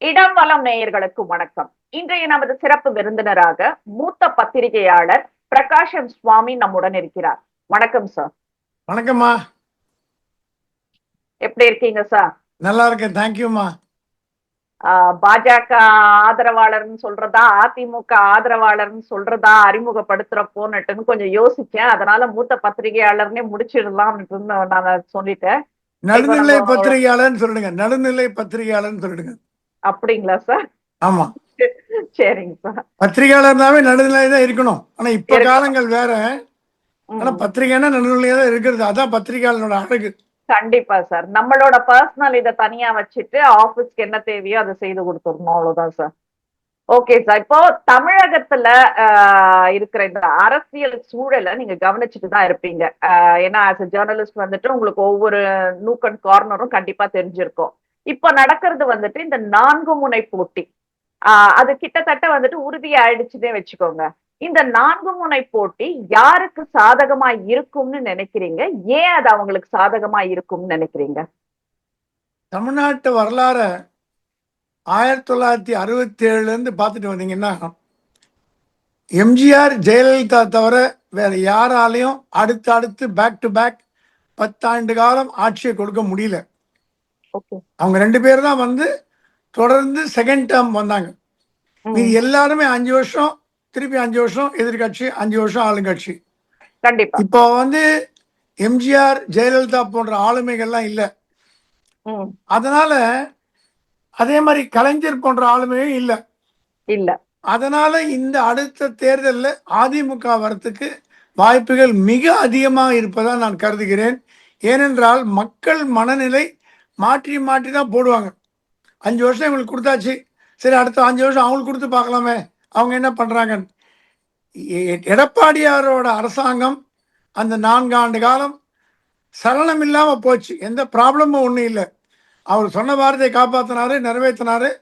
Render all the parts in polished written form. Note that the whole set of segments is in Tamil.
இடம் வலம் நேயர்களுக்கு வணக்கம். இன்றைய நமது சிறப்பு விருந்தினராக மூத்த பத்திரிகையாளர் பிரகாஷம் சுவாமி நம்முடன் இருக்கிறார். வணக்கம் சார். வணக்கம்மா. எப்படி இருக்கீங்க சார்? நல்லா இருக்கேன், தேங்க்யூமா. பாஜக ஆதரவாளர்னு சொல்றதா அதிமுக ஆதரவாளர்னு சொல்றதா அறிமுகப்படுத்துறப்போன்னுட்டுன்னு கொஞ்சம் யோசிச்சேன். அதனால மூத்த பத்திரிகையாளர்னே முடிச்சிடலாம்னு நான் சொல்லிட்டேன். நடுநிலை பத்திரிகையாளர்னு சொல்லிடுங்க. நடுநிலை பத்திரிகையாளர்னு சொல்லிடுங்க. அப்படிங்களா சார்? ஆமா, சரிங்க சார். பத்திரிகையாளர்னாவே நடுநிலை தான் இருக்கணும். ஆனா இப்ப காலங்கள் வேற. ஆனா பத்திரிகைன்னா நடுநிலையா தான் இருக்கிறது. அதான் பத்திரிகையாளரோட அழகு. கண்டிப்பா சார். நம்மளோட பர்சனல் இதை தனியா வச்சுட்டு ஆபீஸ்க்கு என்ன தேவையோ அதை செய்து கொடுத்துடணும், அவ்வளவுதான் சார். Okay sir. இப்போ தமிழகத்துல இருக்கிற இந்த அரசியல் சூழலை நீங்க கவனிச்சுட்டு தான் இருப்பீங்க. ஏன்னா ஆஸ் அ ஜேர்னலிஸ்ட் வந்துட்டு உங்களுக்கு ஒவ்வொரு நூக் அண்ட் கார்னரும் கண்டிப்பா தெரிஞ்சிருக்கும். இப்ப நடக்கிறது வந்துட்டு இந்த 4 முனை போட்டி. அது கிட்டத்தட்ட வந்துட்டு உறுதி ஆயிடுச்சுன்னே வச்சுக்கோங்க. இந்த 4 முனை போட்டி யாருக்கு சாதகமா இருக்கும்னு நினைக்கிறீங்க? ஏன் அது அவங்களுக்கு சாதகமா இருக்கும்னு நினைக்கிறீங்க? தமிழ்நாட்டு வரலாற 1967 இருந்து பார்த்துட்டு வந்தீங்கன்னா, எம்ஜிஆர் ஜெயலலிதா தவிர வேற யாராலையும் அடுத்து பேக் டு பேக் 10 ஆண்டு காலம் ஆட்சியை கொடுக்க முடியல. அவங்க 2 பேர் தான் வந்து தொடர்ந்து செகண்ட் டேர்ம் வந்தாங்க. மீது எல்லாருமே 5 வருஷம், திருப்பி 5 வருஷம் எதிர்கட்சி, 5 வருஷம் ஆளுங்கட்சி. இப்போ வந்து எம்ஜிஆர் ஜெயலலிதா போன்ற ஆளுமைகள்லாம் இல்லை. அதனால அதே மாதிரி கலைஞர் போன்ற ஆளுமையும் இல்லை. அதனால இந்த அடுத்த தேர்தலில் அதிமுக வரத்துக்கு வாய்ப்புகள் மிக அதிகமாக இருப்பதா நான் கருதுகிறேன். ஏனென்றால் மக்கள் மனநிலை மாற்றி மாற்றி தான் போடுவாங்க. 5 வருஷம் இவங்களுக்கு கொடுத்தாச்சு, சரி அடுத்த 5 வருஷம் அவங்களுக்கு கொடுத்து பார்க்கலாமே அவங்க என்ன பண்றாங்க. எடப்பாடியாரோட அரசாங்கம் அந்த 4 ஆண்டு காலம் சலனம் இல்லாம போச்சு. எந்த ப்ராப்ளமும் ஒன்றும் இல்லை. அவர் சொன்ன வார்த்தையை காப்பாற்றினாரு, நிறைவேற்றினாரு.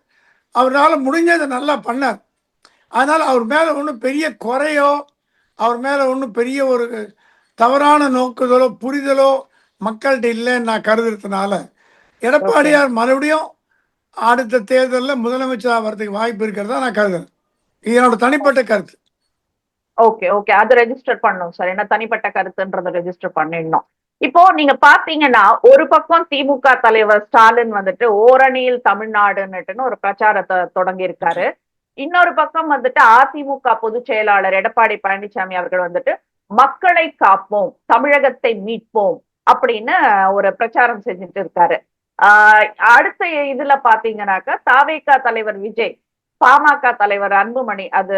அவரால் முடிஞ்சதை நல்லா பண்ணார். அதனால் அவர் மேலே ஒன்றும் பெரிய குறையோ, அவர் மேலே ஒன்றும் பெரிய ஒரு தவறான நோக்குதலோ புரிதலோ மக்கள்கிட்ட இல்லைன்னு நான் கருதுறதுனால எடப்பாடியார் மறுபடியும் அடுத்த தேர்தலில் முதலமைச்சர் வரதுக்கு வாய்ப்பு இருக்கிறதா நான் கருதுறேன். இது என்னோட தனிப்பட்ட கருத்து. ஓகே ஓகே, அது ரெஜிஸ்டர் பண்ணணும் சார். என்ன தனிப்பட்ட கருத்துன்றதை ரெஜிஸ்டர் பண்ணிடணும். இப்போ நீங்க பாத்தீங்கன்னா ஒரு பக்கம் திமுக தலைவர் ஸ்டாலின் வந்துட்டு ஓரணியில் தமிழ்நாடுன்னுட்டுன்னு ஒரு பிரச்சாரத்தை தொடங்கி இருக்காரு. இன்னொரு பக்கம் வந்துட்டு அதிமுக பொதுச் செயலாளர் எடப்பாடி பழனிசாமி அவர்கள் வந்துட்டு மக்களை காப்போம், தமிழகத்தை மீட்போம் அப்படின்னு ஒரு பிரச்சாரம் செஞ்சுட்டு இருக்காரு. அடுத்த இதுல பாத்தீங்கன்னாக்க தாவேகா தலைவர் விஜய், பாமக தலைவர் அன்புமணி, அது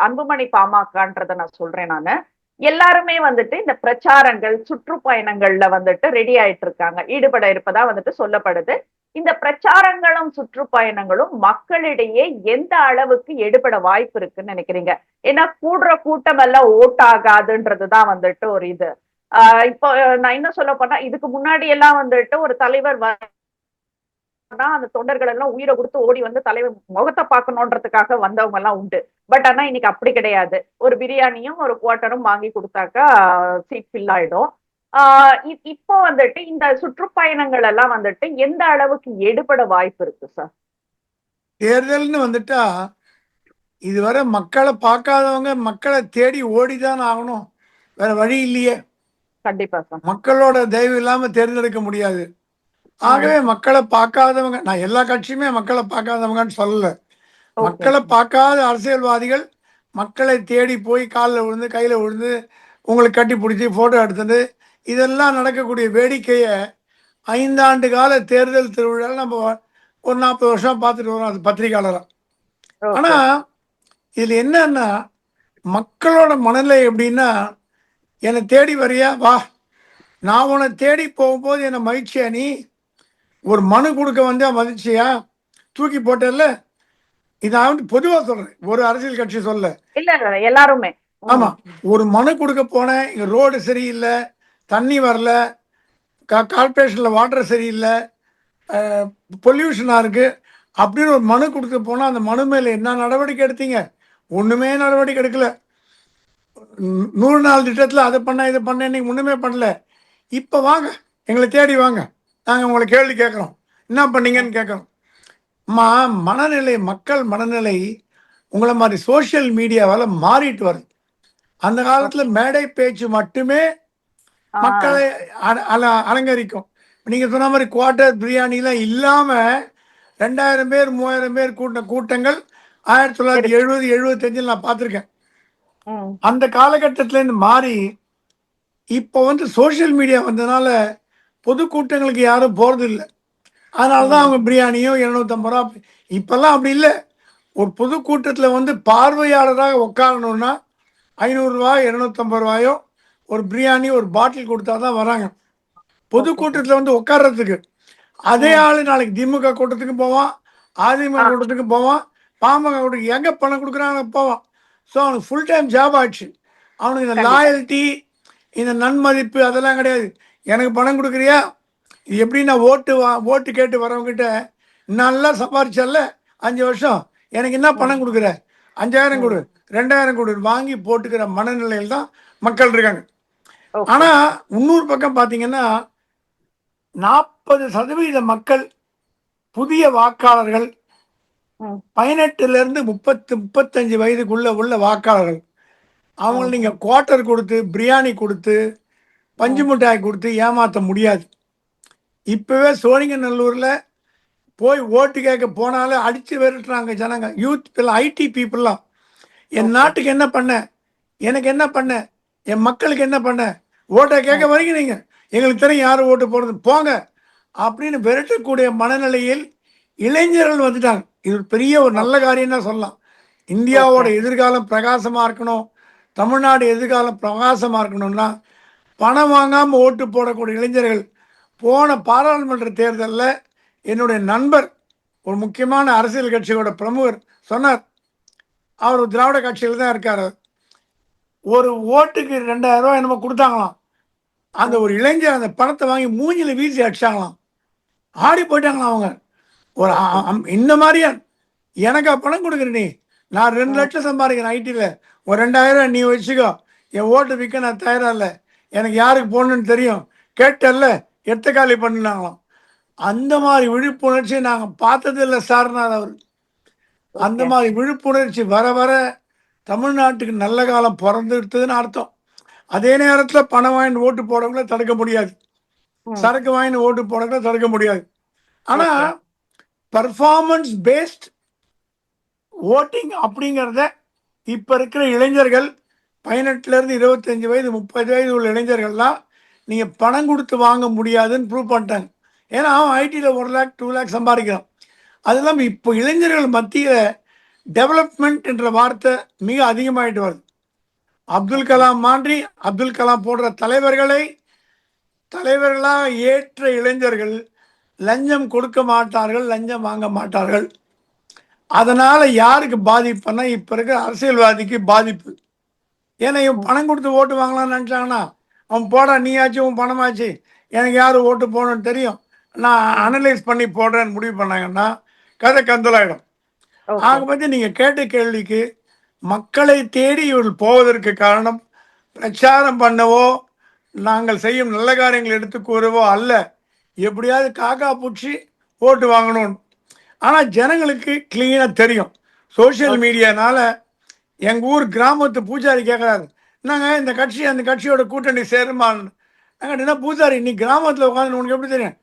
அன்புமணி பாமகன்றத நான் சொல்றேன் நானு, எல்லாருமே வந்துட்டு இந்த பிரச்சாரங்கள் சுற்றுப்பயணங்கள்ல வந்துட்டு ரெடி ஆயிட்டு இருக்காங்க, ஈடுபட இருப்பதா வந்துட்டு சொல்லப்படுது. இந்த பிரச்சாரங்களும் சுற்றுப்பயணங்களும் மக்களிடையே எந்த அளவுக்கு எடுபட வாய்ப்பு இருக்குன்னு நினைக்கிறீங்க? ஏன்னா கூடுற கூட்டம் எல்லாம் ஓட்டாகாதுன்றதுதான் வந்துட்டு ஒரு இது. இப்போ நான் என்ன சொல்ல போனா, இதுக்கு முன்னாடி எல்லாம் வந்துட்டு ஒரு தலைவர் அந்த தொண்டர்கள் எல்லாம் உயிரை கொடுத்து ஓடி வந்து தலைவர் முகத்தை பார்க்கணுன்றதுக்காக வந்தவங்க எல்லாம் உண்டு. பட் ஆனா இன்னைக்கு அப்படி கிடையாது. ஒரு பிரியாணியும் ஒரு குவார்ட்டரும் வாங்கி கொடுத்தாக்கா சீட் ஃபில் ஆயிடும். இப்போ வந்துட்டு இந்த சுற்றுப்பயணங்கள் எல்லாம் வந்துட்டு எந்த அளவுக்கு எடுபட வாய்ப்பு இருக்கு சார்? தேர்தல்னு வந்துட்டா இதுவரை மக்களை பார்க்காதவங்க மக்களை தேடி ஓடிதான் ஆகணும், வேற வழி இல்லையே. கண்டிப்பா சார். மக்களோட தயவு இல்லாம தேர்ந்தெடுக்க முடியாது. ஆகவே மக்களை பார்க்காதவங்க, நான் எல்லா கட்சியுமே மக்களை பார்க்காதவங்கன்னு சொல்லல. மக்களை பார்க்காத அரசியல்வாதிகள் மக்களை தேடி போய் காலில் விழுந்து கையில் விழுந்து உங்களுக்கு கட்டி பிடிச்சி ஃபோட்டோ எடுத்துட்டு இதெல்லாம் நடக்கக்கூடிய வேடிக்கையை 5 ஆண்டு கால தேர்தல் திருவிழாவில் நம்ம ஒரு 40 வருஷம் பார்த்துட்டு வரோம், அது பத்திரிகையாளராக. ஆனால் இதில் என்னன்னா மக்களோட மனநிலை எப்படின்னா, என்னை தேடி வரியா வா, நான் உன்னை தேடி போகும்போது என்னை மகிழ்ச்சியா, நீ ஒரு மனு கொடுக்க வந்தா மதிச்சியா, தூக்கி போட்டல. இதான் வந்து பொதுவா சொல்றேன், ஒரு அரசியல் கட்சி சொல்ல, இல்ல எல்லாருமே. ஆமா, ஒரு மனு கொடுக்க போனேன், இங்க ரோடு சரியில்லை, தண்ணி வரல, கார்பரேஷன்ல வாட்டர் சரியில்லை, பொல்யூஷனா இருக்கு அப்படின்னு ஒரு மனு கொடுக்க போனா அந்த மனு மேல என்ன நடவடிக்கை எடுத்தீங்க? ஒண்ணுமே நடவடிக்கை எடுக்கல. 100 நாள் திட்டத்துல அதை பண்ண இதை பண்ண, இன்னைக்கு ஒண்ணுமே பண்ணல. இப்ப வாங்க, எங்களை தேடி வாங்க, நாங்க உங்களை கேள்வி கேட்கறோம், என்ன பண்ணீங்கன்னு கேட்கறோம். அம்மா, மனநிலை, மக்கள் மனநிலை உங்களை மாதிரி சோசியல் மீடியாவால மாறிட்டு வருது. அந்த காலத்துல மேடை பேச்சு மட்டுமே மக்களை அலங்கரிக்கும். நீங்க சொன்ன மாதிரி குவார்டர் பிரியாணிலாம் இல்லாம 2000 பேர் 3000 பேர் கூட்டங்கள் 1970 75 நான் பார்த்துருக்கேன். அந்த காலகட்டத்துல இருந்து மாறி இப்போ வந்து சோசியல் மீடியா வந்ததுனால பொதுக்கூட்டங்களுக்கு யாரும் போறது இல்லை. அதனால தான் அவங்க பிரியாணியும் 250 ரூபா. இப்பெல்லாம் அப்படி இல்லை. ஒரு பொதுக்கூட்டத்தில் வந்து பார்வையாளராக உட்காரணும்னா 500 ரூபாய் 250 ரூபாயோ ஒரு பிரியாணி ஒரு பாட்டில் கொடுத்தா தான் வராங்க பொதுக்கூட்டத்தில் வந்து உட்கார்றதுக்கு. அதே ஆளு நாளைக்கு திமுக கூட்டத்துக்கு போவான், அதிமுக கூட்டத்துக்கு போவான், பாமக கூட்டத்துக்கு எங்க பணம் கொடுக்குறாங்க போவான். ஸோ அவனுக்கு ஃபுல் டைம் ஜாப் ஆயிடுச்சு. அவனுக்கு இந்த லாயல்ட்டி, இந்த நன்மதிப்பு அதெல்லாம் கிடையாது. எனக்கு பணம் கொடுக்குறியா, இது எப்படி நான் ஓட்டு கேட்டு வரவங்கிட்ட நல்லா சம்பாரிச்சல்ல 5 வருஷம், எனக்கு என்ன பணம் கொடுக்குற, 5000 கொடு 2000 கொடு வாங்கி போட்டுக்கிற மனநிலையில் தான் மக்கள் இருக்காங்க. ஆனா இன்னொரு பக்கம் பார்த்தீங்கன்னா 40% மக்கள் புதிய வாக்காளர்கள் 18 35 வயதுக்குள்ள உள்ள வாக்காளர்கள். அவங்க நீங்க குவார்டர் கொடுத்து பிரியாணி கொடுத்து பஞ்சு மிட்டாய் கொடுத்து ஏமாற்ற முடியாது. இப்பவே சோழிங்கநல்லூர்ல போய் ஓட்டு கேட்க போனாலே அடிச்சு விரட்டுறாங்க ஜனங்க. யூத் ஐடி பீப்புளெலாம் என் நாட்டுக்கு என்ன பண்ண, எனக்கு என்ன பண்ண, என் மக்களுக்கு என்ன பண்ண, ஓட்டை கேட்க வரீங்க நீங்க, எங்களுக்கு தெரியும் யாரும் ஓட்டு போடுறது போங்க அப்படின்னு விரட்டக்கூடிய மனநிலையில் இளைஞர்கள் வந்துட்டாங்க. இது பெரிய ஒரு நல்ல காரியம் தான் சொல்லலாம். இந்தியாவோட எதிர்காலம் பிரகாசமா இருக்கணும், தமிழ்நாடு எதிர்காலம் பிரகாசமா இருக்கணும்னா பணம் வாங்காம ஓட்டு போடக்கூடிய இளைஞர்கள். போன பாராளுமன்ற தேர்தலில் என்னுடைய நண்பர் ஒரு முக்கியமான அரசியல் கட்சியோட பிரமுகர் சொன்னார், அவர் திராவிட கட்சியில் தான் இருக்காரு, ஒரு ஓட்டுக்கு 2000 ரூபாய் என்னமோ கொடுத்தாங்களாம். அந்த ஒரு இளைஞர் அந்த பணத்தை வாங்கி மூஞ்சில வீசி அடிச்சாங்களாம். ஆடி போயிட்டாங்களாம் அவங்க. ஒரு இந்த மாதிரியா எனக்கா பணம் கொடுக்குற நீ, நான் 2 லட்சம் சம்பாதிக்கிறேன் ஐடியில், ஒரு 2000 நீ வச்சுக்கோ, என் ஓட்டு விற்க நான் தயாரா இல்லை, எனக்கு யாருக்கு போடணும்னு தெரியும், கேட்டல்ல எத்த காலி பண்ணினாங்களாம். அந்த மாதிரி விழிப்புணர்ச்சி நாங்கள் பார்த்தது இல்லை சார்னார் அவர். அந்த மாதிரி விழிப்புணர்ச்சி வர வர தமிழ்நாட்டுக்கு நல்ல காலம் பிறந்துடுதுன்னு அர்த்தம். அதே நேரத்தில் பணம் வாங்கி ஓட்டு போடவங்கள தடுக்க முடியாது, சரக்கு வாங்கி ஓட்டு போடவங்கள தடுக்க முடியாது. ஆனால் பர்ஃபார்மன்ஸ் பேஸ்ட் ஓட்டிங் அப்படிங்கிறத இப்போ இருக்கிற இளைஞர்கள் 18 25 வயது 30 வயது உள்ள இளைஞர்கள்லாம் நீங்கள் பணம் கொடுத்து வாங்க முடியாதுன்னு ப்ரூவ் பண்ணிட்டாங்க. ஏன்னா அவன் ஐடியில் 1 lakh 2 lakh சம்பாதிக்கிறான். அது இல்லாமல் இப்போ இளைஞர்கள் மத்தியில் டெவலப்மெண்ட் என்ற வார்த்தை மிக அதிகமாகிட்டு வருது. அப்துல் கலாம் மாதிரி அப்துல் கலாம் போன்ற தலைவர்களாக ஏற்ற இளைஞர்கள் லஞ்சம் கொடுக்க மாட்டார்கள், லஞ்சம் வாங்க மாட்டார்கள். அதனால யாருக்கு பாதிப்புன்னா இப்போ இருக்கிற அரசியல்வாதிக்கு பாதிப்பு. ஏன்னா இவன் பணம் கொடுத்து ஓட்டு வாங்கலாம்னு நினச்சாங்கன்னா அவன் போட நீயாச்சும் உன் பணமாச்சு, எனக்கு யார் ஓட்டு போடணும்னு தெரியும், நான் அனலைஸ் பண்ணி போடுறேன்னு முடிவு பண்ணாங்கன்னா கதை கந்தலாயிடும். ஆக பற்றி நீங்கள் கேட்ட கேள்விக்கு மக்களை தேடி இவர்கள் போவதற்கு காரணம் பிரச்சாரம் பண்ணவோ நாங்கள் செய்யும் நல்ல காரியங்கள் எடுத்து கூறவோ அல்ல, எப்படியாவது காக்கா பூச்சி ஓட்டு வாங்கணும். ஆனால் ஜனங்களுக்கு கிளீனாக தெரியும். சோசியல் மீடியானால எங்கள் ஊர் கிராமத்து பூஜாரி கேட்குறாரு, நாங்கள் இந்த கட்சி அந்த கட்சியோட கூட்டணி சேருமான்னு. நாங்கள் என்ன பூஜாரி நீ கிராமத்தில் உட்காந்து உனக்கு எப்படி தெரியும்?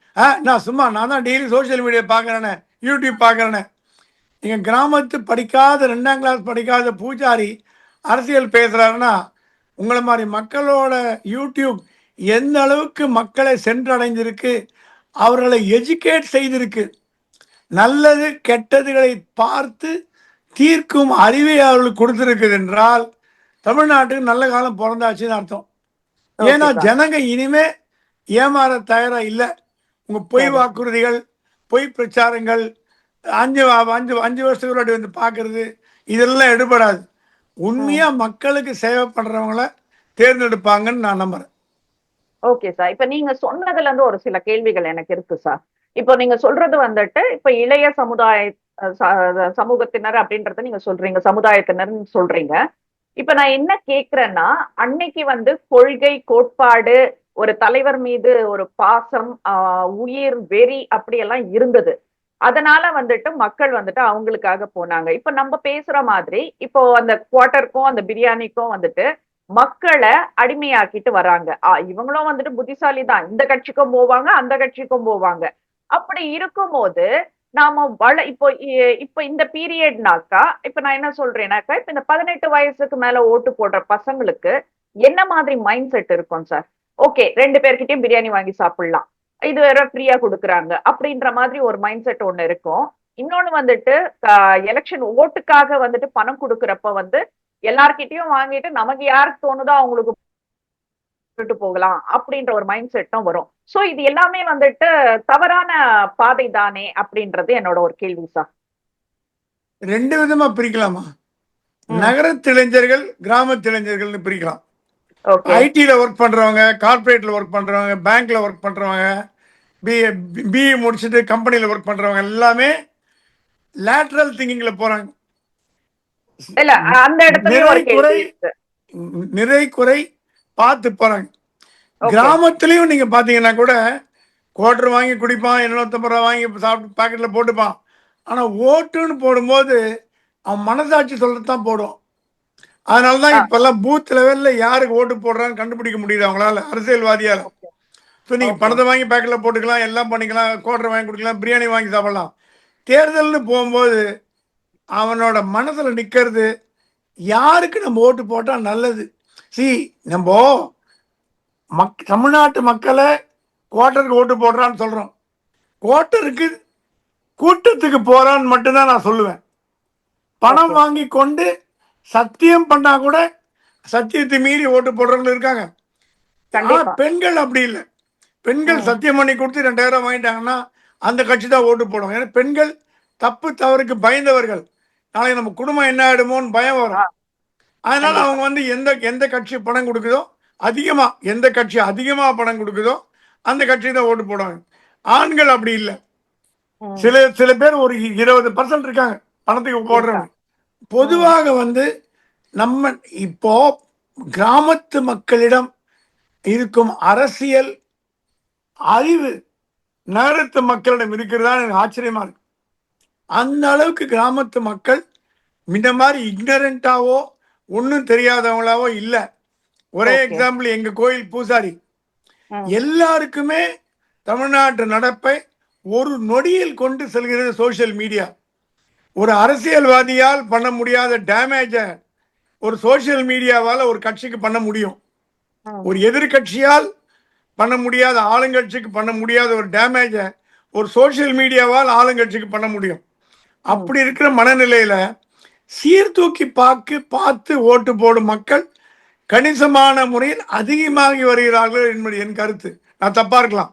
நான் சும்மா நான் தான் டெய்லி சோசியல் மீடியா பார்க்குறேனே, யூடியூப் பார்க்குறேனே. நீங்கள் கிராமத்து படிக்காத 2ஆம் கிளாஸ் படிக்காத பூஜாரி அரசியல் பேசுகிறாருன்னா உங்களை மாதிரி மக்களோட யூடியூப் எந்த அளவுக்கு மக்களை சென்றடைஞ்சிருக்கு, அவர்களை எஜுகேட் செய்திருக்கு, நல்லது கெட்டதுகளை பார்த்து தீர்க்கும் அறிவை அவர்களுக்கு கொடுத்துருக்குது என்றால் தமிழ்நாட்டுக்கு நல்ல காலம் பிறந்தாச்சுன்னு அர்த்தம். ஏன்னா ஜனங்க இனிமே ஏமாற தயாரா இல்லை. உங்க பொய் வாக்குறுதிகள், பொய் பிரச்சாரங்கள், 5 வருஷத்துக்கு வந்து பார்க்கறது இதெல்லாம் எடுபடாது. உண்மையா மக்களுக்கு சேவை பண்றவங்கள தேர்ந்தெடுப்பாங்கன்னு நான் நம்புறேன். ஓகே சார், இப்ப நீங்க சொன்னதுல இருந்து ஒரு சில கேள்விகள் எனக்கு இருக்கு சார். இப்போ நீங்க சொல்றது வந்துட்டு இப்ப இளைய சமூகத்தினர் அப்படின்றத நீங்க சொல்றீங்க, சமுதாயத்தினர்னு சொல்றீங்க. இப்ப நான் என்ன கேக்குறேன்னா, அன்னைக்கு வந்து கொள்கை கோட்பாடு, ஒரு தலைவர் மீது ஒரு பாசம், உயிர் வெறி அப்படியெல்லாம் இருந்தது. அதனால வந்துட்டு மக்கள் வந்துட்டு அவங்களுக்காக போனாங்க. இப்ப நம்ம பேசுற மாதிரி இப்போ அந்த குவார்ட்டருக்கும் அந்த பிரியாணிக்கும் வந்துட்டு மக்களை அடிமையாக்கிட்டு வராங்க. இவங்களும் வந்துட்டு புத்திசாலி தான். இந்த கட்சிக்கும் போவாங்க, அந்த கட்சிக்கும் போவாங்க. அப்படி இருக்கும்போது நாம இப்போ இந்த பீரியட்னாக்கா இப்ப நான் என்ன சொல்றேன்னாக்கா இப்ப இந்த 18 வயசுக்கு மேல ஓட்டு போடுற பசங்களுக்கு என்ன மாதிரி மைண்ட் செட் இருக்கும் சார்? ஓகே, 2 பேர்கிட்டயும் பிரியாணி வாங்கி சாப்பிடலாம், இது வேற ஃப்ரீயா குடுக்குறாங்க அப்படின்ற மாதிரி ஒரு மைண்ட் செட் ஒண்ணு இருக்கும். இன்னொன்னு வந்துட்டு எலெக்ஷன் ஓட்டுக்காக வந்துட்டு பணம் கொடுக்கறப்ப வந்து எல்லார்கிட்டயும் வாங்கிட்டு நமக்கு யாருக்கு தோணுதோ அவங்களுக்கு விட்டு போகலாம் அப்படின்ற ஒரு மைண்ட் செட்டும் வரும். சோ இது எல்லாமே வந்துட்டு தவறான பாதை தானே அப்படின்றது என்னோட ஒரு கேள்வி சார். 2 விதமா பிரிக்கலாமா? நகரத்து இளைஞர்கள், கிராமத்து இளைஞர்கள்னு பிரிக்கலாம். ஐடில ஒர்க் பண்றவங்க, கார்பரேட்ல ஒர்க் பண்றவங்க, பேங்க்ல ஒர்க் பண்றவங்க, பிஏ முடிச்சுட்டு கம்பெனில ஒர்க் பண்றவங்க எல்லாமே லேட்டரல் திங்கிங்ல போறாங்க. இல்ல அந்த இடத்துலயும் ஒரு கேள்வி இருக்கு. நிறை குறை பார்த்து போறாங்க. கிராமத்திலையும் நீங்க பாத்தீங்கன்னா கூட குவார்டர் வாங்கி குடிப்பான், 750 ரூபா வாங்கி சாப்பிட்டு பாக்கெட்ல போட்டுப்பான். ஆனா ஓட்டுன்னு போடும்போது அவன் மனசாட்சி சொல்லத்தான் போடுவான். அதனாலதான் இப்ப எல்லாம் பூத் லெவல்ல யாருக்கு ஓட்டு போடுறான்னு கண்டுபிடிக்க முடியுது அவங்களால, அரசியல்வாதியால. ஸோ நீங்க பணத்தை வாங்கி பேக்கெட்ல போட்டுக்கலாம், எல்லாம் பண்ணிக்கலாம், குவார்டர் வாங்கி குடிக்கலாம், பிரியாணி வாங்கி சாப்பிடலாம். தேர்தல்னு போகும்போது அவனோட மனசுல நிக்கிறது யாருக்கு நம்ம ஓட்டு போட்டா நல்லது. நம்ம தமிழ்நாட்டு மக்களை குவார்ட்டருக்கு ஓட்டு போடுறான்னு சொல்றோம். குவார்ட்டருக்கு கூட்டத்துக்கு போறான்னு மட்டும்தான் நான் சொல்லுவேன். பணம் வாங்கி கொண்டு சத்தியம் பண்ணா கூட சத்தியத்தை மீறி ஓட்டு போடுறவங்க இருக்காங்க. பெண்கள் அப்படி இல்லை. பெண்கள் சத்தியம் பண்ணி கொடுத்து 2000 வாங்கிட்டாங்கன்னா அந்த கட்சி தான் ஓட்டு போடும். ஏன்னா பெண்கள் தப்பு தவறுக்கு பயந்தவர்கள். நாளைக்கு நம்ம குடும்பம் என்ன ஆயிடுமோன்னு பயம் வரும். அதனால அவங்க வந்து எந்த கட்சி பணம் கொடுக்குதோ அதிகமா, எந்த கட்சி அதிகமா பணம் கொடுக்குதோ அந்த கட்சி தான் ஓட்டு போடுவாங்க. ஆண்கள் அப்படி இல்லை. சில பேர் ஒரு 20% இருக்காங்க பணத்துக்கு போடுறவங்க. பொதுவாக வந்து நம்ம இப்போ கிராமத்து மக்களிடம் இருக்கும் அரசியல் அறிவு நகரத்து மக்களிடம் இருக்கிறதா எனக்கு ஆச்சரியமா இருக்கு. அந்த அளவுக்கு கிராமத்து மக்கள் இந்த மாதிரி இக்னரண்டாவோ ஒன்றும் தெரியாதவங்களாவோ இல்லை. ஒரே எக்ஸாம்பிள், எங்க கோயில் பூசாரி எல்லாருக்குமே தமிழ்நாட்டு நடப்பை ஒரு நொடியில் கொண்டு செல்கிறது சோசியல் மீடியா. ஒரு அரசியல்வாதியால் பண்ண முடியாத டேமேஜ ஒரு சோசியல் மீடியாவால் ஒரு கட்சிக்கு பண்ண முடியும். ஒரு எதிர்கட்சியால் பண்ண முடியாத, ஆளுங்கட்சிக்கு பண்ண முடியாத ஒரு டேமேஜ ஒரு சோசியல் மீடியாவால் ஆளுங்கட்சிக்கு பண்ண முடியும். அப்படி இருக்கிற மனநிலையில சீர்தூக்கி பார்த்து ஓட்டு போடும் மக்கள் கணிசமான முறையில் அதிகமாகி வருகிறார்கள் என்பது என் கருத்து. நான் தப்பா இருக்கலாம்.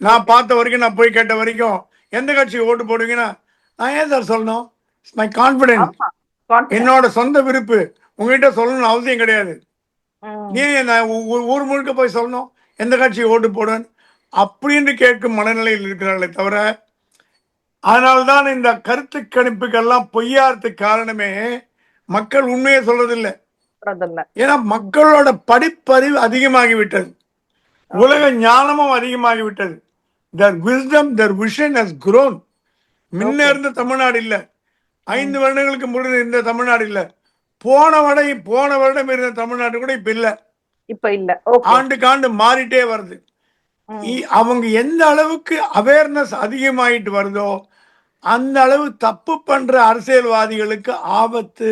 நான் பார்த்த வரைக்கும், நான் போய் கேட்ட வரைக்கும் எந்த கட்சிக்கு ஓட்டு போடுவீங்கன்னா நான் ஏன் சார் சொல்லணும்? மை கான்பிடன்ஸ், என்னோட சொந்த விருப்பு. உங்ககிட்ட சொல்லணும்னு அவசியம் கிடையாது. நீ நான் ஊர் முழுக்க போய் சொல்லணும் எந்த கட்சிக்கு ஓட்டு போடுவேன் அப்படின்னு கேட்கும் மனநிலையில் இருக்கிறார்களே தவிர, அதனால்தான் இந்த கருத்து கணிப்புகள்லாம் பொய்யாறதுக்கு காரணமே மக்கள் உண்மையை சொல்றதில்லை. ஏன்னா மக்களோட படிப்பறிவு அதிகமாகிவிட்டது, உலக ஞானமும் அதிகமாகிவிட்டது. their wisdom, their vision has grown. முன்ன இருந்த தமிழ்நாடு இல்ல, 5 வருடங்களுக்கு முன்னாடி இருந்த தமிழ்நாடு இல்ல, போன வருடம் இருந்த தமிழ்நாடு கூட இப்ப இல்ல. ஆண்டுக்கு ஆண்டு மாறிட்டே வருது. அவங்க எந்த அளவுக்கு அவேர்னஸ் அதிகமாயிட்டு வருதோ அந்த அளவு தப்பு பண்ற அரசியல்வாதிகளுக்கு ஆபத்து.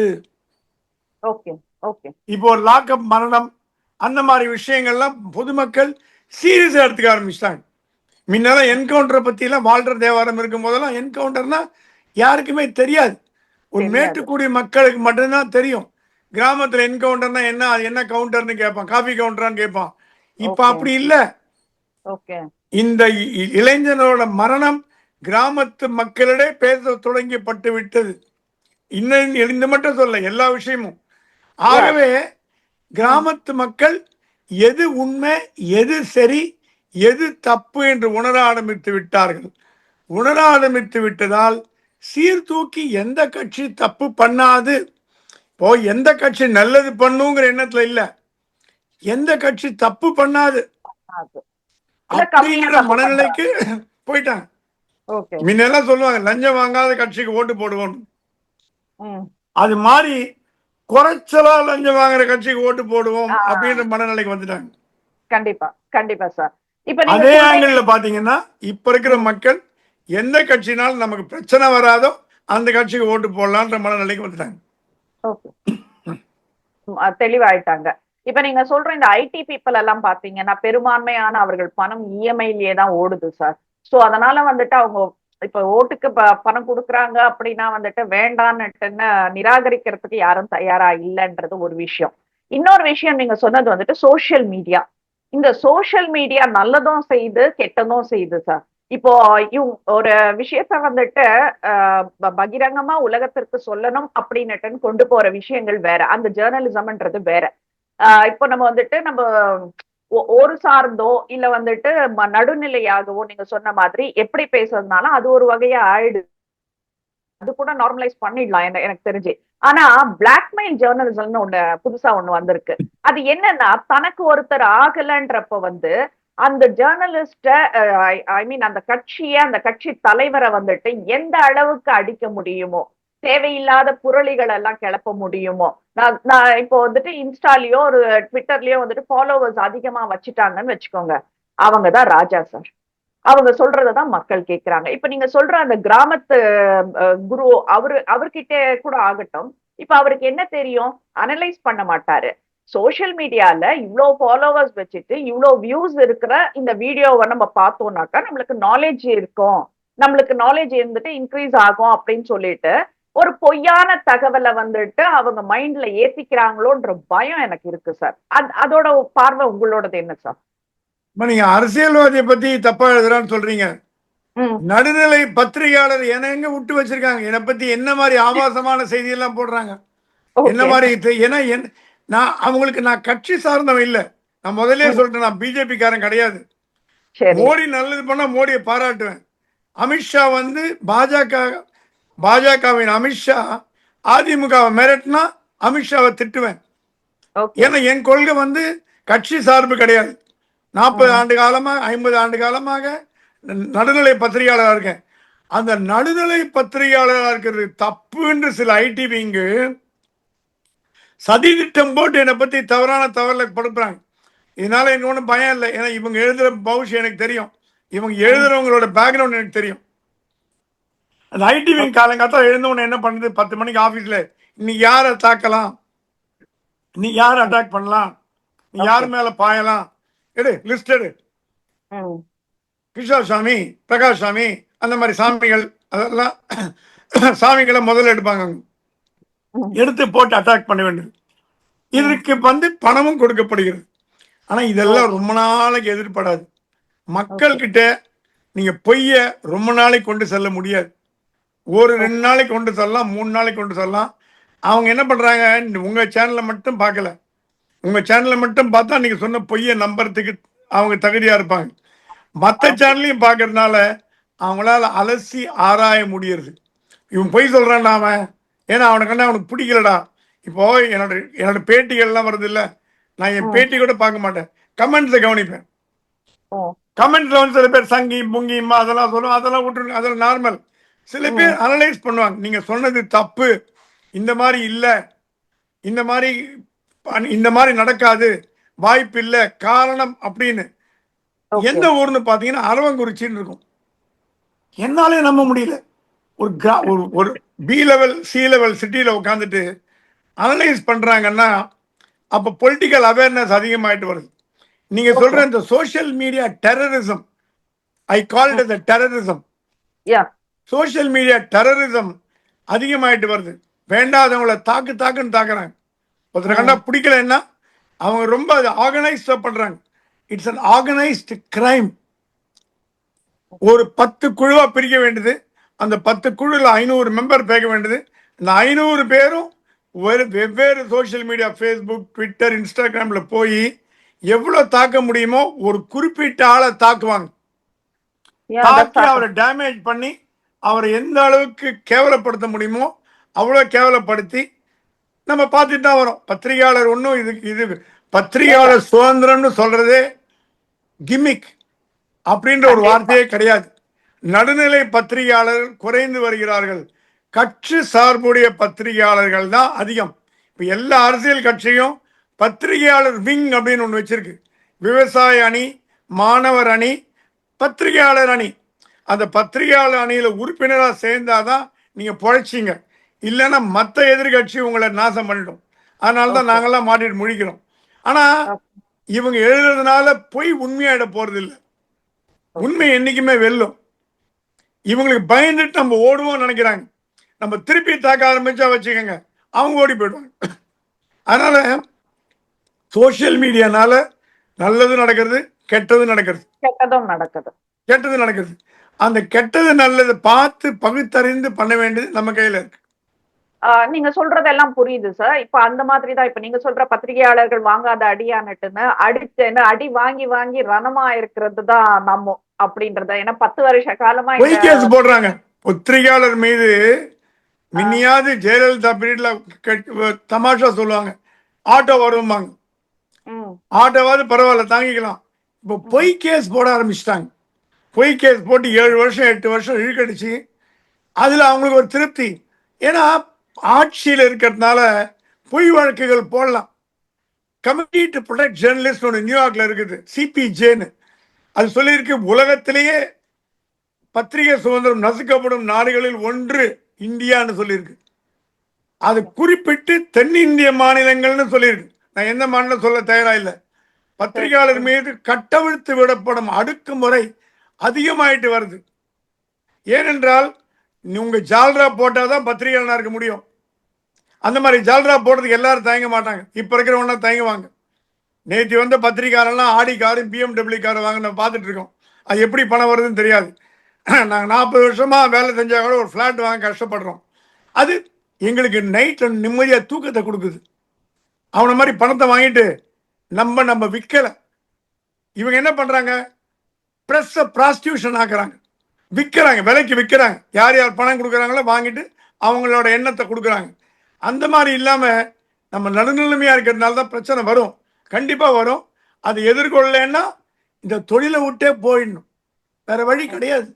இப்போ ஒரு லாக்அப் மரணம் அந்த மாதிரி விஷயங்கள்லாம் பொதுமக்கள் சீரியஸா எடுத்துக்க ஆரம்பிச்சிட்டாங்க. முன்னெல்லாம் என்கவுண்டரை பத்தி எல்லாம் வால்டர் தேவாரம் இருக்கும் போதெல்லாம் என்கவுண்டர்னா யாருக்குமே தெரியாது. ஒரு மேட்டுக்குடி மக்களுக்கு மட்டும்தான் தெரியும். கிராமத்துல என்கவுண்டர்னா என்ன, அது என்ன கவுண்டர்னு கேட்பான், காபி கவுண்டரான்னு கேட்பான். இப்ப அப்படி இல்ல. இந்த இளைஞனோட மரணம் கிராமத்து மக்களிடையே பேச தொடங்கப்பட்டு விட்டது. இந்த மட்டும் சொல்ல, எல்லா விஷயமும். ஆகவே கிராமத்து மக்கள் எது உண்மை, எது சரி, எது தப்பு என்று உணர ஆரம்பித்து விட்டார்கள். உணர ஆரம்பித்து விட்டதால் சீர்தூக்கி எந்த கட்சி தப்பு பண்ணாது, இப்போ எந்த கட்சி நல்லது பண்ணுங்கிற எண்ணத்துல இல்ல, எந்த கட்சி தப்பு பண்ணாது அப்படிங்கிற மனநிலைக்கு போயிட்டாங்க. ஓகே. முன்னெல்லாம் சொல்லுவாங்க லஞ்சம் வாங்காத கட்சிக்கு ஓட்டு போடுவோம். ம். அது மாதிரி குறைச்சலா லஞ்சம் வாங்குற கட்சிக்கு ஓட்டு போடுவோம் ஆ, அப்படின்ற மனநிலைக்கு வந்துட்டாங்க. கண்டிப்பா, கண்டிப்பா சார். இப்ப நீங்க அதே சொல்றீங்க. ஆங்கிள் பாத்தீங்கன்னா இப்ப இருக்கிற ம். மக்கள் எந்த கட்சினாலும் நமக்கு பிரச்சனை வராதோ அந்த கட்சிக்கு ஓட்டு போடலான்ற மனநிலைக்கு வந்துட்டாங்க. ஓகே. தெளிவாயிட்டாங்க. இப்ப நீங்க சொல்ற இந்த ஐடி பீப்பிள் எல்லாம் பாத்தீங்கன்னா, பெரும்பான்மையான அவர்கள் பணம் இஎம்ஐலயே தான் ஓடுது சார். சோ அதனால வந்துட்டு அவங்க இப்ப ஓட்டுக்கு பணம் குடுக்குறாங்க அப்படின்னா வந்துட்டு வேண்டான்னுட்டுன்னு நிராகரிக்கிறதுக்கு யாரும் தயாரா இல்லன்றது ஒரு விஷயம். இன்னொரு விஷயம் நீங்க சொன்னது வந்துட்டு சோசியல் மீடியா. இந்த சோசியல் மீடியா நல்லதும் செய்யுது, கெட்டதும் செய்யுது சார். இப்போ ஒரு விஷயத்த வந்துட்டு பகிரங்கமா உலகத்திற்கு சொல்லணும் அப்படின்னுட்டுன்னு கொண்டு போற விஷயங்கள் வேற. அந்த ஜேர்னலிசம்ன்றது வேற. இப்போ நம்ம வந்துட்டு நம்ம ஒரு சார்ந்தோ இல்ல வந்துட்டு நடுநிலையாகவோ நீங்க சொன்ன மாதிரி எப்படி பேசுறதுனால அது ஒரு வகையா ஆயிடுது. அது கூட நார்மலைஸ் பண்ணிடலாம் எனக்கு தெரிஞ்சு. ஆனா பிளாக்மெயில் ஜேர்னலிசம்னு புதுசா ஒண்ணு வந்திருக்கு. அது என்னன்னா தனக்கு ஒருத்தர் ஆகலன்றப்ப வந்து அந்த ஜேர்னலிஸ்ட ஐ மீன் அந்த அந்த கட்சி தலைவரை வந்துட்டு எந்த அளவுக்கு அடிக்க முடியுமோ, தேவையில்லாத புரளிகள் எல்லாம் கிளப்ப முடியுமோ. நான் நான் இப்போ வந்துட்டு இன்ஸ்டாலயோ ஒரு ட்விட்டர்லயோ வந்துட்டு ஃபாலோவர்ஸ் அதிகமா வச்சுட்டாங்கன்னு வச்சுக்கோங்க. அவங்கதான் ராஜா சார். அவங்க சொல்றதான் மக்கள் கேட்கிறாங்க. இப்ப நீங்க சொல்ற அந்த கிராமத்து குரு அவர்கிட்ட கூட ஆகட்டும். இப்ப அவருக்கு என்ன தெரியும்? அனலைஸ் பண்ண மாட்டாரு. சோசியல் மீடியால இவ்ளோ ஃபாலோவர்ஸ் வச்சுட்டு இவ்ளோ வியூஸ் இருக்கிற இந்த வீடியோவை நம்ம பார்த்தோம்னாக்கா நம்மளுக்கு நாலேஜ் இருக்கும். நம்மளுக்கு நாலேஜ் இருந்துட்டு இன்க்ரீஸ் ஆகும் அப்படின்னு சொல்லிட்டு ஒரு பொய்யான தகவலை வந்துட்டு அவங்க மைண்ட்ல ஏத்திக்கிறாங்களோன்ற பயம் எனக்கு இருக்கு சார். அதோட பார்வை உங்களோடது என்ன சார்? நீங்க அரசியல்வாதியை பத்தி தப்பா எழுதுறான்னு சொல்றீங்க. நடுநிலை பத்திரிகையாளர் எங்க விட்டு வச்சிருக்காங்க? என்னை பத்தி என்ன மாதிரி ஆபாசமான செய்தி எல்லாம் போடுறாங்க? என்ன மாதிரி ஏன்னா நான் அவங்களுக்கு நான் கட்சி சார்ந்தவன் இல்லை. நான் முதல்ல சொல்லிட்டேன், நான் பிஜேபி காரன் கிடையாது. மோடி நல்லது பண்ணா மோடியை பாராட்டுவேன். அமித்ஷா வந்து பாஜகவின் அமித்ஷா அதிமுகவை மிரட்டினா அமித்ஷாவை திட்டுவேன். ஏன்னா என் கொள்கை வந்து கட்சி சார்பு கிடையாது. 40 ஆண்டு காலமாக 50 ஆண்டு காலமாக நடுநிலை பத்திரிகையாளராக இருக்கேன். அந்த நடுநிலை பத்திரிகையாளராக இருக்கிறது தப்புன்னு சில ஐடி விங்கு சதி திட்டம் போட்டு என்னை பத்தி தவறுல படுப்புறாங்க. இதனால எனக்கு ஒன்றும் பயம் இல்லை. ஏன்னா இவங்க எழுதுற பவுஷ் எனக்கு தெரியும். இவங்க எழுதுறவங்களோட பேக்ரவுண்ட் எனக்கு தெரியும். அந்த ஐடி விங் காலங்காத்தால எழுந்தவொன்னு என்ன பண்ணுது? 10 மணிக்கு ஆபீஸ்ல இன்னைக்கு யாரை தாக்கலாம், நீ யாரை அட்டாக் பண்ணலாம், நீ யார் மேல பாயலாம், எடு லிஸ்ட் எடு. கிஷோர் சாமி, பிரகாஷ் சாமி, அந்த மாதிரி சாமிகள் அதெல்லாம் சாமிகளை முதல்ல எடுப்பாங்க. எடுத்து போட்டு அட்டாக் பண்ண வேண்டும். இதற்கு வந்து பணமும் கொடுக்கப்படுகிறது. ஆனா இதெல்லாம் ரொம்ப நாளைக்கு எதிர்படாது. மக்கள் கிட்ட நீங்க பொய்ய ரொம்ப நாளைக்கு கொண்டு செல்ல முடியாது. ஒரு 2 நாளைக்கு கொண்டு செல்லலாம், 3 நாளைக்கு கொண்டு செல்லலாம். அவங்க என்ன பண்றாங்க? உங்க சேனலை மட்டும் பார்க்கல. உங்க சேனலை மட்டும் பார்த்தா நீங்க சொன்ன பொய்யை நம்புறதுக்கு அவங்க தகுதியா இருப்பாங்க. மற்ற சேனலையும் பார்க்கறதுனால அவங்களால அலசி ஆராய முடியுது. இவன் பொய் சொல்றான் அவன், ஏன்னா அவனுக்கு பிடிக்கலடா. இப்போ என்னோட பேட்டிகள்லாம் வருது இல்ல, நான் என் பேட்டி கூட பார்க்க மாட்டேன், கமெண்ட்ஸை கவனிப்பேன். கமெண்ட்ஸ்ல வந்து சில பேர் சங்கி புங்கிமா அதெல்லாம் சொல்லுவோம், அதெல்லாம் விட்டுருங்க, அதெல்லாம் நார்மல். சில பேர் அனலைஸ் பண்ணுவாங்க, நீங்க சொன்னது தப்பு, இந்த மாதிரி இல்லை, இந்த மாதிரி நடக்காது, வாய்ப்பு இல்லை, காரணம் அப்படின்னு. எந்த ஊர்னு பாத்தீங்கன்னா அரவங்குறிச்சின்னு இருக்கும். என்னாலே நம்ப முடியல. ஒரு பி லெவல் சி லெவல் சிட்டியில உட்காந்துட்டு அனலைஸ் பண்றாங்கன்னா அப்ப பொலிட்டிக்கல் அவேர்னஸ் அதிகமாயிட்டு வருது. நீங்க சொல்ற இந்த social media terrorism, I call it as terrorism. Social media terrorism அதிகமாயிட்டு வருது. வேண்டாதவங்களை தாக்குன்னு தாக்குறாங்க. ஒருத்தர் கண்டா பிடிக்கலன்னா அவங்க ரொம்ப அதை ஆர்கனைஸ்டா பண்றாங்க. It's an organised crime. ஒரு 10 குழுவா பிரிக்க வேண்டியது. அந்த 10 குழுல 500 மெம்பர் பேக்க வேண்டியது. இந்த 500 பேரும் வெவ்வேறு சோசியல் மீடியா, ஃபேஸ்புக், ட்விட்டர், இன்ஸ்டாகிராம்ல போய் எவ்வளவு தாக்க முடியுமோ ஒரு குறிப்பிட்ட ஆளை தாக்குவாங்க. தாக்கி அவரை டேமேஜ் பண்ணி அவரை எந்த அளவுக்கு கேவலப்படுத்த முடியுமோ அவ்வளவு கேவலப்படுத்தி நம்ம பார்த்துட்டு தான் வரோம். பத்திரிகையாளர் ஒன்றும் இது பத்திரிகையாளர் சுதந்திரம்னு சொல்றதே கிமிக் அப்படின்ற ஒரு வார்த்தையே கிடையாது. நடுநிலை பத்திரிகையாளர்கள் குறைந்து வருகிறார்கள். கட்சி சார்புடைய பத்திரிகையாளர்கள் தான் அதிகம். இப்போ எல்லா அரசியல் கட்சியும் பத்திரிகையாளர் விங் அப்படின்னு ஒன்று வச்சிருக்கு. விவசாய அணி, மாணவர் அணி, பத்திரிகையாளர் அணி. அந்த பத்திரிகையாளர் அணியில் உறுப்பினராக சேர்ந்தாதான் நீங்கள் பொழைச்சிங்க. இல்லைன்னா மற்ற எதிர்கட்சி உங்களை நாசம் பண்ணிடும். அதனால தான் நாங்கள்லாம் மாட்டிட்டு முழிக்கிறோம். ஆனால் இவங்க எழுதுறதுனால பொய் உண்மையாயிட போறது இல்லை. உண்மை என்னைக்குமே வெல்லும். இவங்களுக்கு பயந்துட்டு நம்ம ஓடுவோம் நினைக்கிறாங்க. நம்ம திருப்பி தாக்க ஆரம்பிச்சா வச்சுக்கோங்க, அவங்க ஓடி போயிடுவாங்க. அதனால சோசியல் மீடியானால நல்லது நடக்கிறது, கெட்டது நடக்கிறது. கெட்டது நடக்கிறது. அந்த கெட்டது நல்லது பார்த்து பகுத்தறிந்து பண்ண வேண்டியது நம்ம கையில இருக்கு. நீங்க சொல்றதெல்லாம் புரியுது சார். இப்ப அந்த மாதிரிதான் இப்ப நீங்க சொல்ற பத்திரிகையாளர்கள் வாங்காத அடியானட்டுன்னு அடிச்சேன்னு அடி வாங்கி வாங்கி ரணமா இருக்கிறது தான் நம்ம அப்படின்றத. ஏன்னா 10 வருஷ காலமா கேஸ் போடுறாங்க பத்திரிகையாளர் மீது. மின்னியாவது ஜெயலலிதா பீரியட்ல தமாஷா சொல்லுவாங்க, ஆட்டோ வருவாங்க. ஆட்டோவாது பரவாயில்ல தாங்கிக்கலாம். இப்போ பொய் கேஸ் போட ஆரம்பிச்சிட்டாங்க. பொய் கேஸ் போட்டு 7 வருஷம் 8 வருஷம் இழுக்கடிச்சு அதுல அவங்களுக்கு ஒரு திருப்தி. ஏன்னா ஆட்சியில் இருக்கிறதுனால பொய் வழக்குகள் போடலாம். கமிட்டி டு ப்ரொடெக்ட் ஜேர்னலிஸ்ட் ஒன்று நியூயார்க்ல இருக்குது, சிபிஜேன்னு. அது சொல்லியிருக்கு, உலகத்திலேயே பத்திரிகை சுதந்திரம் நசுக்கப்படும் நாடுகளில் ஒன்று இந்தியான்னு சொல்லியிருக்கு. அது குறிப்பிட்டு தென்னிந்திய மாநிலங்கள்னு சொல்லியிருக்கு. நான் எந்த மாநிலம் சொல்ல தயாரா இல்லை. பத்திரிகையாளர் மீது கட்டவிழ்த்து விடப்படும் அடக்குமுறை அதிகமாயிட்டு வருது. ஏனென்றால் உங்க ஜால்ரா போட்டாதான் பத்திரிகையாளனா இருக்க முடியும். அந்த மாதிரி ஜால்ரா போடுறதுக்கு எல்லாரும் தயங்க மாட்டாங்க. இப்ப இருக்கிறவங்க தயங்குவாங்க. நேற்று வந்த பத்திரிகையாளர்லாம் ஆடி காரும் BMW காரை வாங்க நம்ம பார்த்துட்டு இருக்கோம். அது எப்படி பணம் வருதுன்னு தெரியாது. நாங்கள் 40 வருஷமா வேலை செஞ்சா கூட ஒரு ஃப்ளாட் வாங்க கஷ்டப்படுறோம். அது எங்களுக்கு நைட் நிம்மதியாக தூக்கத்தை கொடுக்குது. அவனை மாதிரி பணத்தை வாங்கிட்டு நம்ம விற்கலை. இவங்க என்ன பண்ணுறாங்க, ப்ரெஸ்ஸை ப்ராஸ்டியூஷன் ஆக்குறாங்க, விற்கிறாங்க, விலைக்கு விற்கிறாங்க. யார் யார் பணம் கொடுக்குறாங்களோ வாங்கிட்டு அவங்களோட எண்ணத்தை கொடுக்குறாங்க. அந்த மாதிரி இல்லாமல் நம்ம நடுநிலைமையாக இருக்கிறதுனால தான் பிரச்சனை வரும். கண்டிப்பாக வரும். அதை எதிர்கொள்ளலைன்னா இந்த தொழிலை விட்டே போயிடணும், வேற வழி கிடையாது.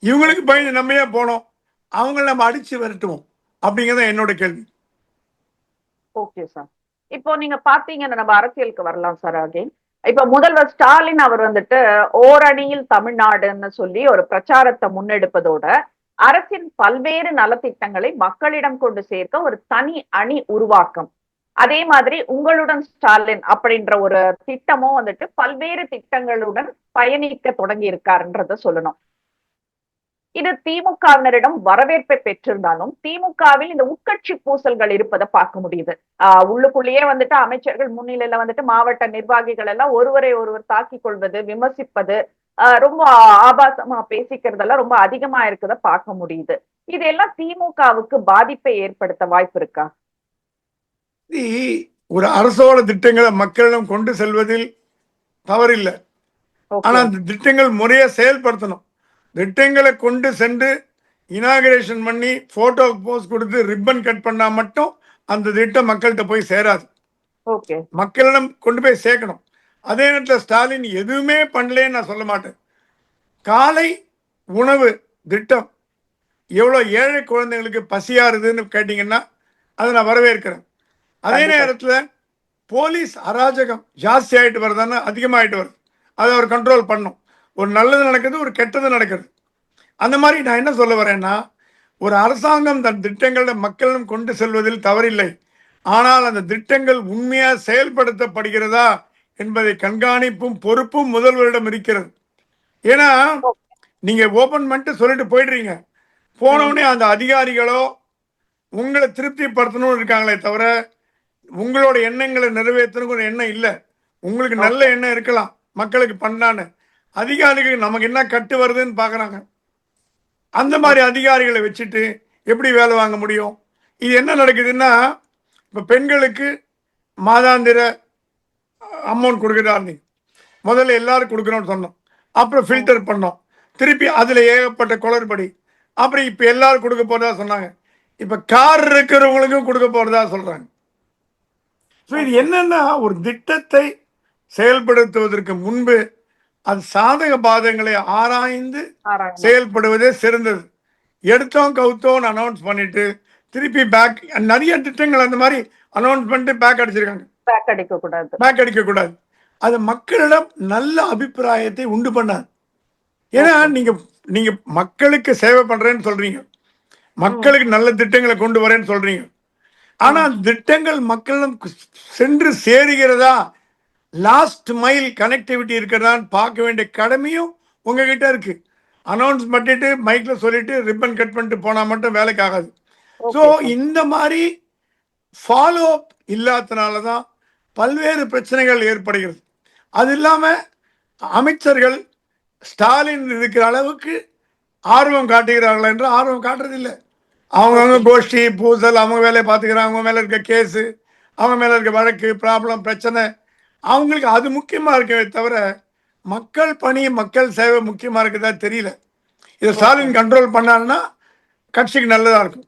இவங்களுக்கு பயந்து நம்ம ஏன் போனோம், அவங்கள நம்ம அடிச்சு விரட்டுவோம் அப்படிங்கிறத என்னோட கேள்வி. Okay sir. இப்போ நீங்க பாத்தீங்கன்னா நம்ம அரசியலுக்கு வரலாம் சார். அகைன் இப்ப முதல்வர் ஸ்டாலின் அவர் வந்துட்டு ஓரணியில் தமிழ்நாடுன்னு சொல்லி ஒரு பிரச்சாரத்தை முன்னெடுப்பதோட அரசின் பல்வேறு நலத்திட்டங்களை மக்களிடம் கொண்டு சேர்க்க ஒரு தனி அணி உருவாக்கம், அதே மாதிரி உங்களுடன் ஸ்டாலின் அப்படின்ற ஒரு திட்டமும் வந்துட்டு பல்வேறு திட்டங்களுடன் பயணிக்க தொடங்கி இருக்காருன்றத சொல்லணும். இது திமுகவினரிடம் வரவேற்பை பெற்றிருந்தாலும் திமுகவில் இந்த உட்கட்சி பூசல்கள் இருப்பதை பார்க்க முடியுது. உள்ளுக்குள்ளேயே வந்துட்டு அமைச்சர்கள் முன்னிலையில வந்துட்டு மாவட்ட நிர்வாகிகள் எல்லாம் ஒருவரை ஒருவர் தாக்கிக் கொள்வது, விமர்சிப்பது, ரொம்ப ஆபாசமா பேசிக்கிறதெல்லாம் ரொம்ப அதிகமா இருக்கிறத பார்க்க முடியுது. இதெல்லாம் திமுகவுக்கு பாதிப்பை ஏற்படுத்த வாய்ப்பு இருக்கா? ஒரு அரசோட திட்டங்களை மக்களிடம் கொண்டு செல்வதில் தவறில்லை. ஆனா அந்த திட்டங்கள் முறையை செயல்படுத்தணும். திட்டங்களை கொண்டு சென்று இனாகிரேஷன் பண்ணி போட்டோ போஸ்ட் கொடுத்து ரிப்பன் கட் பண்ணா மட்டும் அந்த திட்டம் மக்கள்கிட்ட போய் சேராது. மக்களிடம் கொண்டு போய் சேர்க்கணும். அதே நேரத்தில் ஸ்டாலின் எதுவுமே பண்ணலன்னு நான் சொல்ல மாட்டேன். காலை உணவு திட்டம் எவ்வளோ ஏழை குழந்தைங்களுக்கு பசியாருதுன்னு கேட்டீங்கன்னா அதை நான் வரவேற்கிறேன். அதே நேரத்தில் போலீஸ் அராஜகம் ஜாஸ்தி ஆகிட்டு வருதான்னு அதிகமாகிட்டு வருது. அதை அவர் கண்ட்ரோல் பண்ணும். ஒரு நல்லது நடக்குது, ஒரு கெட்டது நடக்குது. அந்த மாதிரி நான் என்ன சொல்ல வரேன்னா, ஒரு அரசாங்கம் தன் திட்டங்களை மக்களிடம் கொண்டு செல்வதில் தவறில்லை. ஆனால் அந்த திட்டங்கள் உண்மையாக செயல்படுத்தப்படுகிறதா என்பதை கண்காணிப்பும் பொறுப்பும் முதல்வரிடம் இருக்கிறது. ஏன்னா நீங்க ஓபன் பண்ணிட்டு சொல்லிட்டு போயிடுறீங்க, போனவுடனே அந்த அதிகாரிகளோ உங்களை திருப்திப்படுத்தணும்னு இருக்காங்களே தவிர உங்களோட எண்ணங்களை நிறைவேற்றணுங்கிற எண்ணம் இல்லை. உங்களுக்கு நல்ல எண்ணம் இருக்கலாம், மக்களுக்கு பண்ணான்னு. அதிகாரிகள் நமக்கு என்ன கட்டு வருதுன்னு பார்க்குறாங்க. அந்த மாதிரி அதிகாரிகளை வச்சுட்டு எப்படி வேலை வாங்க முடியும்? இது என்ன நடக்குதுன்னா, இப்போ பெண்களுக்கு மாதாந்திர அமௌண்ட் கொடுக்குறாரு. முதல்ல எல்லாரும் கொடுக்குறோம்னு சொன்னோம், அப்புறம் ஃபில்டர் பண்ணோம், திருப்பி அதில் ஏகப்பட்ட குளறுபடி. அப்புறம் இப்போ எல்லாரும் கொடுக்க போகிறதா சொன்னாங்க, இப்போ கார் இருக்கிறவங்களுக்கும் கொடுக்க போகிறதா சொல்கிறாங்க. ஸோ இது என்னன்னா, ஒரு திட்டத்தை செயல்படுத்துவதற்கு முன்பு அது சாதக பாதங்களை ஆராய்ந்து ஆராயணும். செயல்படுவதே சிறந்தது. எடுத்தோம் கவுத்தோன்னு அனௌன்ஸ் பண்ணிட்டு திருப்பி பேக், நிறைய திட்டங்கள் அந்த மாதிரி அனௌன்ஸ் பண்ணிட்டு பேக் அடிச்சிருக்காங்க. பேக் அடிக்க கூடாது. பேக் அடிக்க கூடாது. அது மக்களிடம் நல்ல அபிப்பிராயத்தை உண்டு பண்ணாது. ஏன்னா நீங்க நீங்க மக்களுக்கு சேவை பண்றேன்னு சொல்றீங்க, மக்களுக்கு நல்ல திட்டங்களை கொண்டு வரேன்னு சொல்றீங்க. ஆனா திட்டங்கள் மக்களிடம் சென்று சேருகிறதா, லாஸ்ட் மைல் கனெக்டிவிட்டி இருக்கிறதான்னு பார்க்க வேண்டிய கடமையும் உங்ககிட்ட இருக்கு. அனௌன்ஸ் பண்ணிட்டு மைக்ல சொல்லிட்டு ரிப்பன் கட் பண்ணிட்டு போனா மட்டும் வேலைக்கு ஆகாது. ஸோ இந்த மாதிரி ஃபாலோ அப் இல்லாதனால தான் பல்வேறு பிரச்சனைகள் ஏற்படுகிறது. அது இல்லாமல் அமைச்சர்கள் ஸ்டாலின் இருக்கிற அளவுக்கு ஆர்வம் காட்டுகிறார்கள் என்று ஆர்வம் காட்டுறதில்லை. அவங்கவுங்க கோஷ்டி பூசல், அவங்க வேலையை பார்த்துக்கிறாங்க, அவங்க மேலே இருக்க கேஸு, அவங்க மேலே இருக்க வழக்கு, ப்ராப்ளம், பிரச்சனை, அவங்களுக்கு அது முக்கியமாக இருக்கவே தவிர மக்கள் பணி, மக்கள் சேவை முக்கியமாக இருக்கிறதா தெரியல. இதை ஸ்டாலின் கண்ட்ரோல் பண்ணாருன்னா கட்சிக்கு நல்லதாக இருக்கும்.